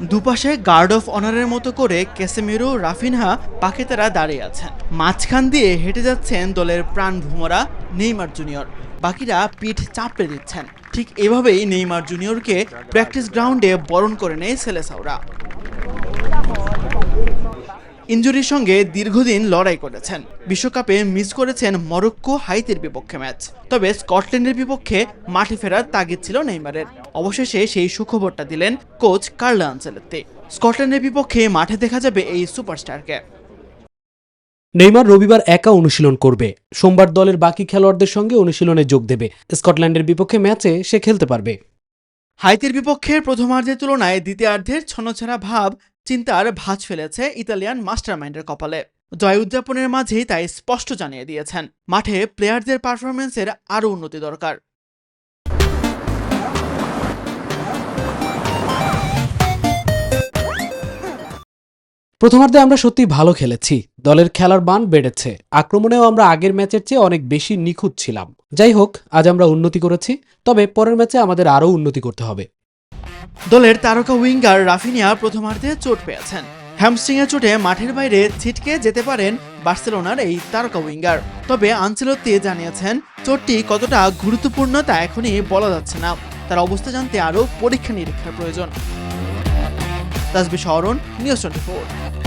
দুপাশে guard of অনারের মতো করে ক্যাসেমিরো, রাফিনহা, পাকেতারা দাঁড়িয়ে আছেন। মাঝখান দিয়ে হেঁটে যাচ্ছেন দলের প্রাণভোমরা নেইমার জুনিয়র। বাকিরা পিঠ চাপড়ে দিচ্ছেন। ঠিক এভাবেই নেইমার জুনিয়রকে প্র্যাকটিস গ্রাউন্ডে বরণ করে নেয় সেলেসাওরা। ইনজুরির সঙ্গে দীর্ঘদিন লড়াই করেছেন। বিশ্বকাপে মিস করেছেন মরক্কো, হাইতির বিপক্ষে ম্যাচ। তবে স্কটল্যান্ডের বিপক্ষে মাঠে ফেরার তাগিদ ছিল নেইমারের। অবশেষে সেই সুখবরটা দিলেন কোচ কার্লো আনচেলত্তি। স্কটল্যান্ডের বিপক্ষে মাঠে দেখা যাবে এই সুপারস্টারকে। নেইমার রবিবার একা অনুশীলন করবে। সোমবার দলের বাকি খেলোয়াড়দের সঙ্গে অনুশীলনে যোগ দেবে। স্কটল্যান্ডের বিপক্ষে ম্যাচে সে খেলতে পারবে। হাইতির বিপক্ষে প্রথমার্ধের তুলনায় দ্বিতীয়ার্ধের ছন্নছাড়া ভাব চিন্তার ভাঁজ ফেলেছে ইতালিয়ান মাস্টারমাইন্ডের কপালে। জয় উদযাপনের মাঝেই তাই স্পষ্ট জানিয়ে দিয়েছেন, মাঠে প্লেয়ারদের পারফরম্যান্সের আরও উন্নতি দরকার। প্রথমার্ধে আমরা সত্যি ভালো খেলেছি। দলের খেলার মান বেড়েছে। আক্রমণেও আমরা আগের ম্যাচের চেয়ে অনেক বেশি নিখুঁত ছিলাম। যাই হোক, আজ আমরা উন্নতি করেছি, তবে পরের ম্যাচে আমাদের আরও উন্নতি করতে হবে। দলের তারকা উইঙ্গার রাফিনিয়া প্রথমার্ধে চোট পেয়েছেন। হ্যামস্ট্রিংয়ের চোটে মাঠের বাইরে ছিটকে যেতে পারেন বার্সেলোনার এই তারকা উইঙ্গার। তবে আনচেলত্তি জানিয়েছেন, চোটটি কতটা গুরুত্বপূর্ণ তা এখনই বলা যাচ্ছে না। তার অবস্থা জানতে আরও পরীক্ষা নিরীক্ষার প্রয়োজন। তাসবিহ শহরন, নিউজ 24।